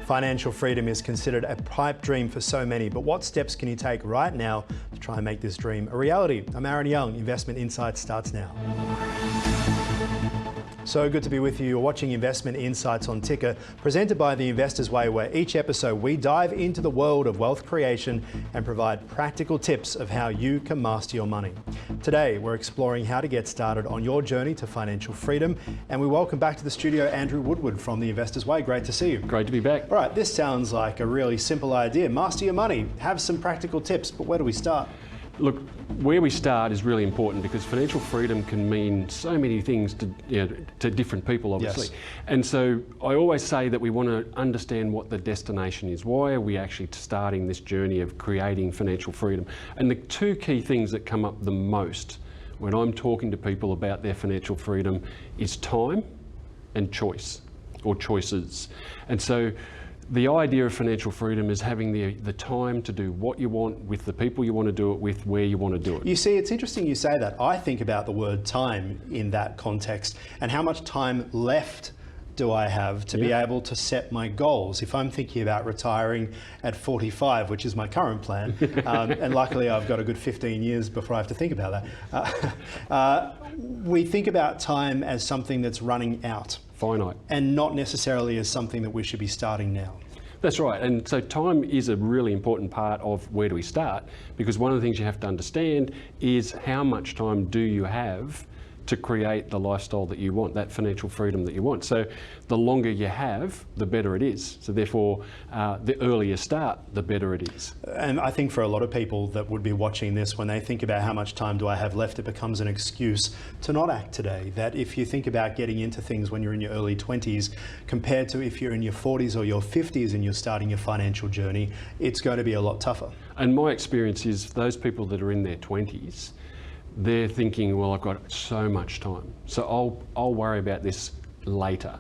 Financial freedom is considered a pipe dream for so many, but what steps can you take right now to try and make this dream a reality? I'm Aaron Young. Investment Insights starts now. So good to be with you. You're watching Investment Insights on Ticker, presented by The Investors Way, where each episode we dive into the world of wealth creation and provide practical tips of how you can master your money. Today, we're exploring how to get started on your journey to financial freedom, and we welcome back to the studio Andrew Woodward from The Investors Way. Great to see you. Great to be back. All right, this sounds like a really simple idea. Master your money, have some practical tips, but where do we start? Look, where we start is really important because financial freedom can mean so many things to different people, obviously. Yes. And so I always say that we want to understand what the destination is. Why are we actually starting this journey of creating financial freedom? And the two key things that come up the most when I'm talking to people about their financial freedom is time and choice, or choices. And so the idea of financial freedom is having the time to do what you want with the people you want to do it with, where you want to do it. You see, it's interesting you say that. I think about the word time in that context and how much time left do I have to be able to set my goals. If I'm thinking about retiring at 45, which is my current plan, and luckily I've got a good 15 years before I have to think about that, we think about time as something that's running out. Finite. And not necessarily as something that we should be starting now. That's right, and so time is a really important part of where do we start, because one of the things you have to understand is how much time do you have to create the lifestyle that you want, that financial freedom that you want. So the longer you have, the better it is. So therefore, the earlier you start, the better it is. And I think for a lot of people that would be watching this, when they think about how much time do I have left, it becomes an excuse to not act today. That if you think about getting into things when you're in your early 20s, compared to if you're in your 40s or your 50s and you're starting your financial journey, it's going to be a lot tougher. And my experience is those people that are in their 20s, they're thinking, well, I've got so much time, so I'll worry about this later.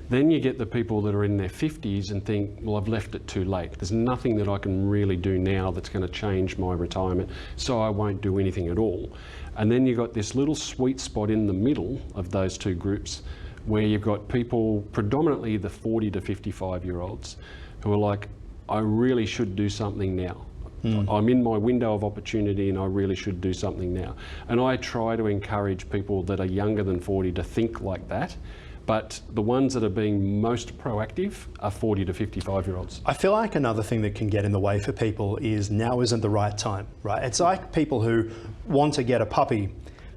Then you get the people that are in their 50s and think, well, I've left it too late. There's nothing that I can really do now that's going to change my retirement, so I won't do anything at all. And then you've got this little sweet spot in the middle of those two groups where you've got people, predominantly the 40 to 55-year-olds, who are like, I really should do something now. I'm in my window of opportunity and I really should do something now. And I try to encourage people that are younger than 40 to think like that, but the ones that are being most proactive are 40 to 55-year-olds. I feel like another thing that can get in the way for people is now isn't the right time, right? It's like people who want to get a puppy,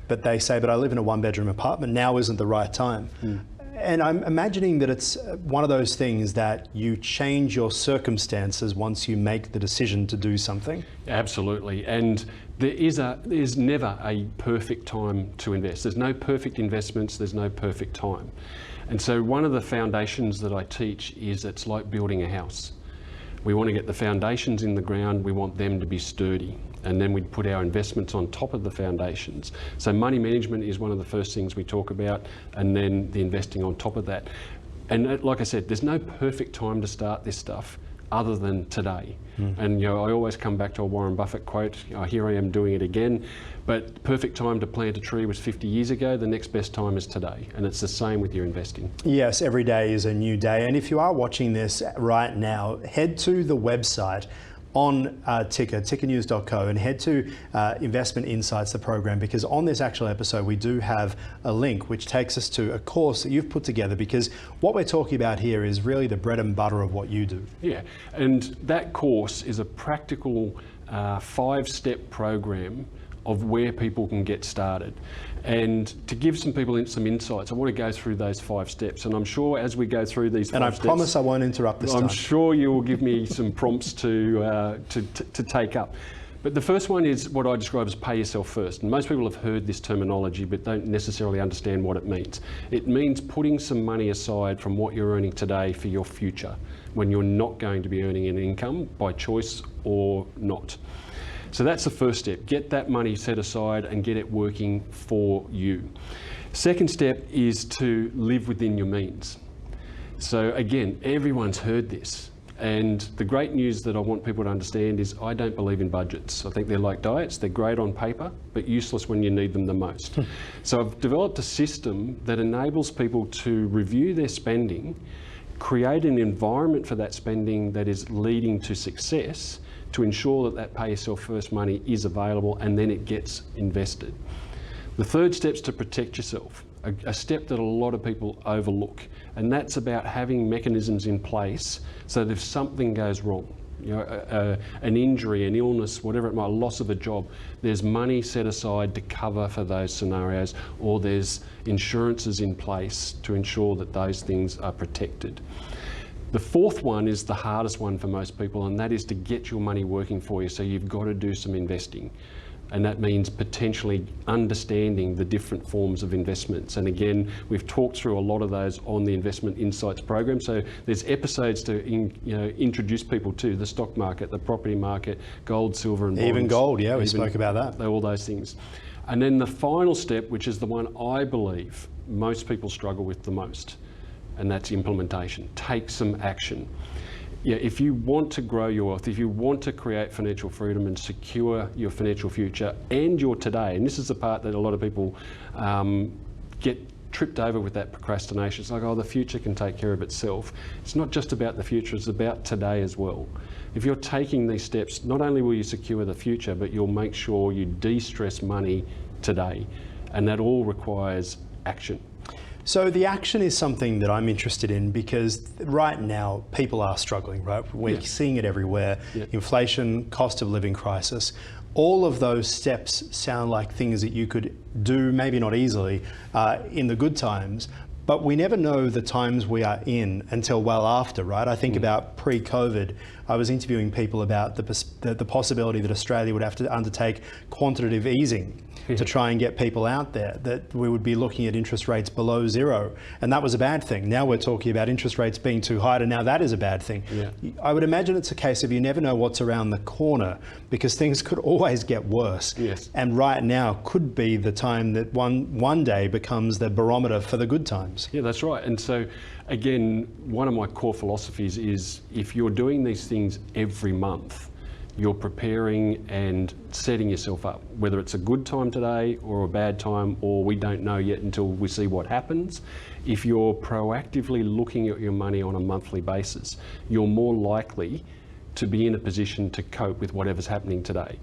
but they say, but I live in a one-bedroom apartment, now isn't the right time. And I'm imagining that it's one of those things that you change your circumstances once you make the decision to do something. Absolutely, and there's never a perfect time to invest. There's no perfect investments, there's no perfect time. And so one of the foundations that I teach is it's like building a house. We want to get the foundations in the ground, we want them to be sturdy, and then we'd put our investments on top of the foundations. So money management is one of the first things we talk about, and then the investing on top of that. And like I said, there's no perfect time to start this stuff other than today. And I always come back to a Warren Buffett quote, here I am doing it again, but perfect time to plant a tree was 50 years ago, the next best time is today. And it's the same with your investing. Yes, every day is a new day. And if you are watching this right now, head to the website on Ticker, tickernews.co, and head to Investment Insights, the program, because on this actual episode we do have a link which takes us to a course that you've put together, because what we're talking about here is really the bread and butter of what you do. Yeah, and that course is a practical 5-step program of where people can get started. And to give some people some insights, I want to go through those 5 steps. And I'm sure as we go through these 5 steps... And I promise I won't interrupt this time. I'm sure you will give me some prompts to take up. But the first one is what I describe as pay yourself first. And most people have heard this terminology but don't necessarily understand what it means. It means putting some money aside from what you're earning today for your future, when you're not going to be earning an income by choice or not. So that's the first step. Get that money set aside and get it working for you. Second step is to live within your means. So again, everyone's heard this. And the great news that I want people to understand is I don't believe in budgets. I think they're like diets. They're great on paper, but useless when you need them the most. So I've developed a system that enables people to review their spending create an environment for that spending that is leading to success, to ensure that pay yourself first money is available and then it gets invested. The third step is to protect yourself, a step that a lot of people overlook, and that's about having mechanisms in place so that if something goes wrong, an injury, an illness, whatever it might, loss of a job, there's money set aside to cover for those scenarios, or there's insurances in place to ensure that those things are protected. The fourth one is the hardest one for most people, and that is to get your money working for you. So you've got to do some investing. And that means potentially understanding the different forms of investments. And again, we've talked through a lot of those on the Investment Insights program. So there's episodes to introduce people to the stock market, the property market, gold, silver and bonds. Even gold, yeah, we spoke about that. All those things. And then the final step, which is the one I believe most people struggle with the most, and that's implementation. Take some action. Yeah, if you want to grow your wealth, if you want to create financial freedom and secure your financial future and your today, and this is the part that a lot of people get tripped over with that procrastination. It's like, oh, the future can take care of itself. It's not just about the future, it's about today as well. If you're taking these steps, not only will you secure the future, but you'll make sure you de-stress money today. And that all requires action. So the action is something that I'm interested in because right now people are struggling, right? We're seeing it everywhere. Inflation, cost of living crisis. All of those steps sound like things that you could do, maybe not easily, in the good times, but we never know the times we are in until well after, right? I think about pre-COVID, I was interviewing people about the possibility that Australia would have to undertake quantitative easing to try and get people out there, that we would be looking at interest rates below zero. And that was a bad thing. Now we're talking about interest rates being too high, and now that is a bad thing. I would imagine it's a case of you never know what's around the corner because things could always get worse. And right now could be the time that one day becomes the barometer for the good times. Yeah, that's right. And so again, one of my core philosophies is if you're doing these things every month, you're preparing and setting yourself up, whether it's a good time today or a bad time, or we don't know yet until we see what happens. If you're proactively looking at your money on a monthly basis, you're more likely to be in a position to cope with whatever's happening today.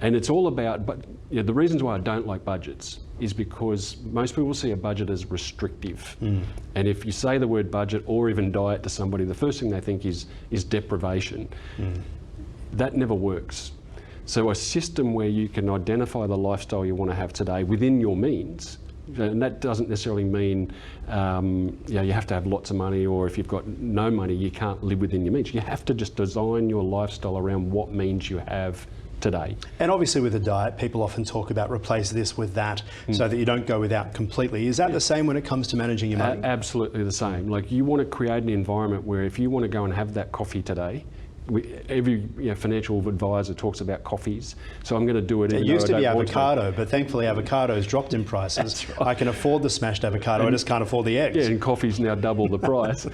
And it's all about, but the reasons why I don't like budgets is because most people see a budget as restrictive. And if you say the word budget or even diet to somebody, the first thing they think is deprivation. That never works. So a system where you can identify the lifestyle you want to have today within your means, and that doesn't necessarily mean you have to have lots of money, or if you've got no money, you can't live within your means. You have to just design your lifestyle around what means you have today. And obviously with a diet, people often talk about replace this with that so that you don't go without completely. Is that the same when it comes to managing your money? Absolutely the same. Like you want to create an environment where if you want to go and have that coffee today, every financial advisor talks about coffees, so I'm going to do it. It used to be avocado, but thankfully avocado's dropped in prices. Right. I can afford the smashed avocado, I just can't afford the eggs. Yeah, and coffee's now double the price.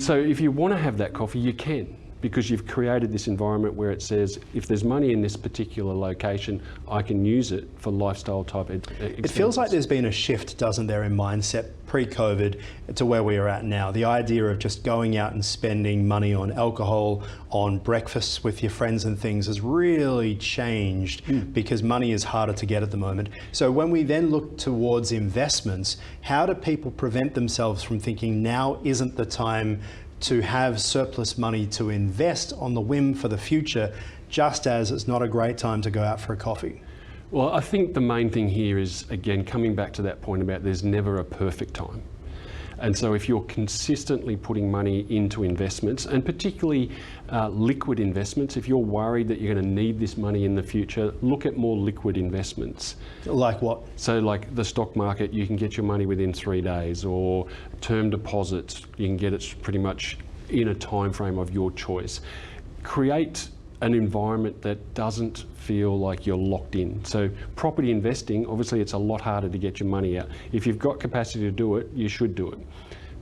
So if you want to have that coffee, you can, because you've created this environment where it says, if there's money in this particular location, I can use it for lifestyle type expenses. It feels like there's been a shift, doesn't there, in mindset pre-COVID to where we are at now. The idea of just going out and spending money on alcohol, on breakfasts with your friends and things has really changed because money is harder to get at the moment. So when we then look towards investments, how do people prevent themselves from thinking now isn't the time to have surplus money to invest on the whim for the future, just as it's not a great time to go out for a coffee? Well, I think the main thing here is, again, coming back to that point about there's never a perfect time. And so if you're consistently putting money into investments, and particularly liquid investments, if you're worried that you're going to need this money in the future, look at more liquid investments. Like what? So like the stock market, you can get your money within 3 days, or term deposits, you can get it pretty much in a time frame of your choice. Create an environment that doesn't feel like you're locked in. So property investing, obviously it's a lot harder to get your money out. If you've got capacity to do it, you should do it.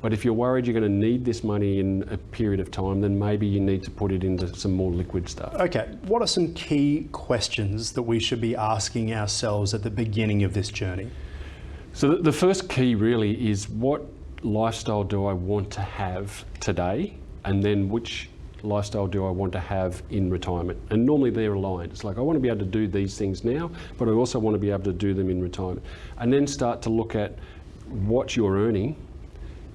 But if you're worried you're going to need this money in a period of time, then maybe you need to put it into some more liquid stuff. Okay, what are some key questions that we should be asking ourselves at the beginning of this journey? So the first key really is, what lifestyle do I want to have today, and then which lifestyle do I want to have in retirement? And normally they're aligned. It's like, I want to be able to do these things now, but I also want to be able to do them in retirement. And then start to look at what you're earning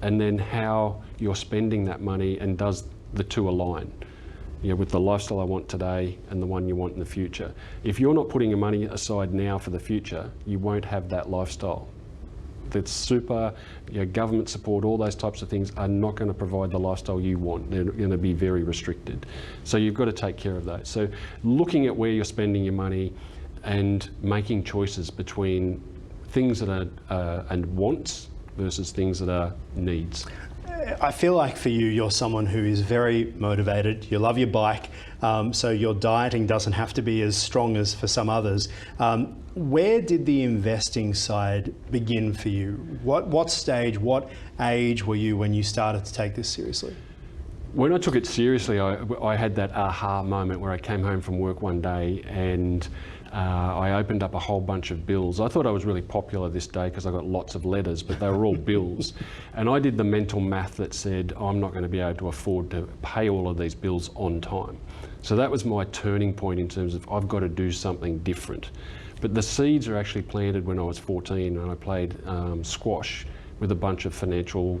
and then how you're spending that money, and does the two align? You know, with the lifestyle I want today and the one you want in the future. If you're not putting your money aside now for the future, you won't have that lifestyle. That's super, you know, government support, all those types of things are not going to provide the lifestyle you want. They're going to be very restricted. So you've got to take care of those. So looking at where you're spending your money and making choices between things that are and wants versus things that are needs. I feel like for you, you're someone who is very motivated. You love your bike, so your dieting doesn't have to be as strong as for some others. Where did the investing side begin for you? What stage, what age were you when you started to take this seriously? When I took it seriously, I had that aha moment where I came home from work one day and I opened up a whole bunch of bills. I thought I was really popular this day because I got lots of letters, but they were all bills. And I did the mental math that said, I'm not going to be able to afford to pay all of these bills on time. So that was my turning point in terms of, I've got to do something different. But the seeds are actually planted when I was 14 and I played squash with a bunch of financial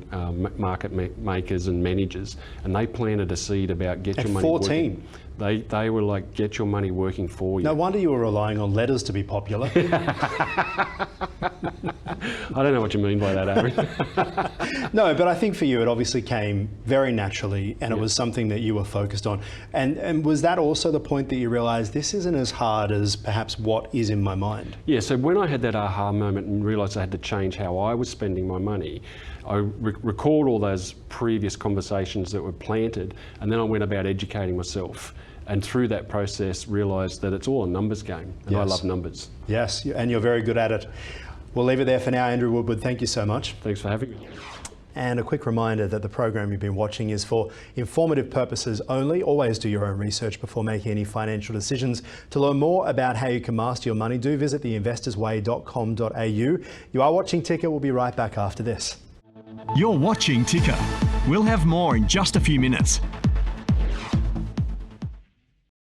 market makers and managers, and they planted a seed about get your money 14? Working. They were like, get your money working for you. No wonder you were relying on letters to be popular. I don't know what you mean by that, Aaron. No, but I think for you it obviously came very naturally, and it was something that you were focused on. And was that also the point that you realised this isn't as hard as perhaps what is in my mind? Yeah, so when I had that aha moment and realised I had to change how I was spending my money, I recalled all those previous conversations that were planted, and then I went about educating myself. And through that process, realised that it's all a numbers game, and I love numbers. Yes, and you're very good at it. We'll leave it there for now, Andrew Woodward. Thank you so much. Thanks for having me. And a quick reminder that the program you've been watching is for informative purposes only. Always do your own research before making any financial decisions. To learn more about how you can master your money, do visit theinvestorsway.com.au. You are watching Ticker. We'll be right back after this. You're watching Ticker. We'll have more in just a few minutes.